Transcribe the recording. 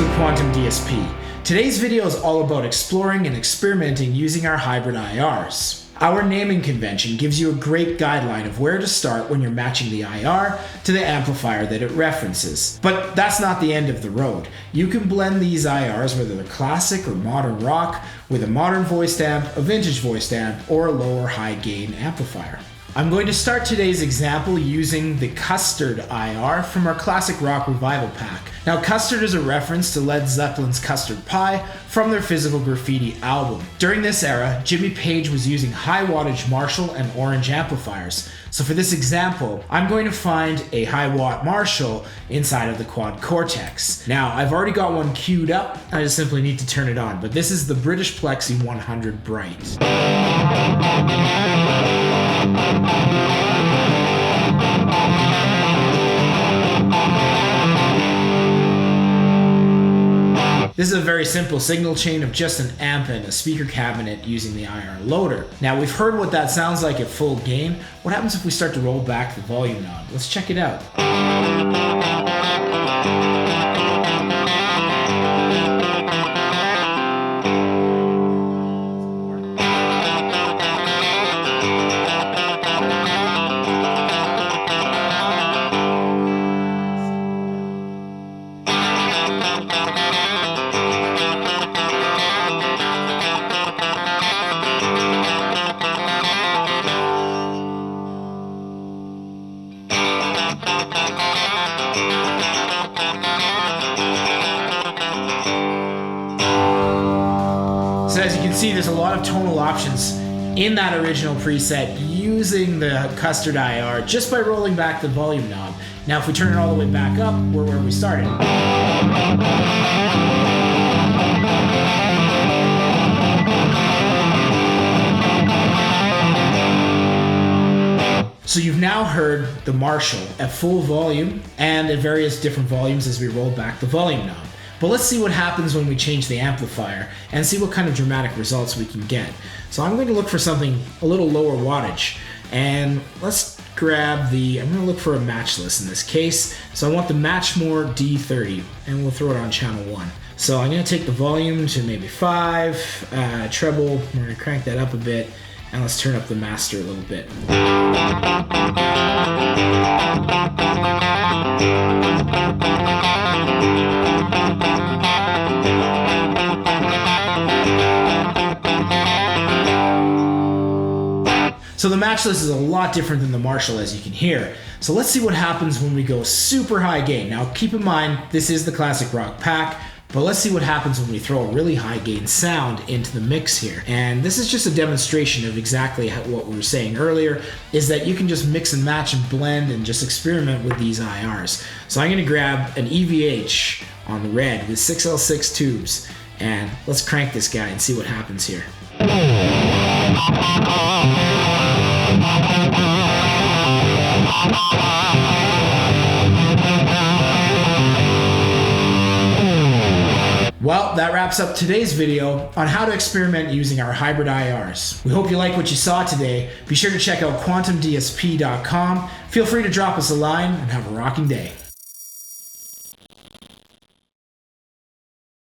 with Quantum DSP. Today's video is all about exploring and experimenting using our hybrid IRs. Our naming convention gives you a great guideline of where to start when you're matching the IR to the amplifier that it references. But that's not the end of the road. You can blend these IRs, whether they're classic or modern rock, with a modern voiced amp, a vintage voiced amp, or a low or high gain amplifier. I'm going to start today's example using the Custard IR from our Classic Rock Revival pack. Now, Custard is a reference to Led Zeppelin's Custard Pie from their Physical Graffiti album. During this era, Jimmy Page was using high wattage Marshall and Orange amplifiers. So for this example, I'm going to find a high watt Marshall inside of the Quad Cortex. Now, I've already got one queued up, I just simply need to turn it on, but this is the British Plexi 100 Bright. This is a very simple signal chain of just an amp and a speaker cabinet using the IR loader. Now, we've heard what that sounds like at full gain. What happens if we start to roll back the volume knob? Let's check it out. So as you can see, there's a lot of tonal options in that original preset using the Custard IR just by rolling back the volume knob. Now if we turn it all the way back up, we're where we started. So you've now heard the Marshall at full volume and at various different volumes as we roll back the volume knob. But let's see what happens when we change the amplifier and see what kind of dramatic results we can get. So I'm going to look for something a little lower wattage, and let's grab I'm going to look for a matchless in this case. So I want the Matchmore D30, and we'll throw it on channel 1. So I'm going to take the volume to maybe 5, treble, we're going to crank that up a bit, and let's turn up the master a little bit. So the matchless is a lot different than the Marshall, as you can hear. So let's see what happens when we go super high gain. Now keep in mind, this is the Classic Rock pack, but let's see what happens when we throw a really high gain sound into the mix here. And this is just a demonstration of exactly what we were saying earlier, is that you can just mix and match and blend and just experiment with these IRs. So I'm gonna grab an EVH on the red with 6L6 tubes, and let's crank this guy and see what happens here. Well, that wraps up today's video on how to experiment using our hybrid IRs. We hope you like what you saw today. Be sure to check out quantumdsp.com. Feel free to drop us a line and have a rocking day.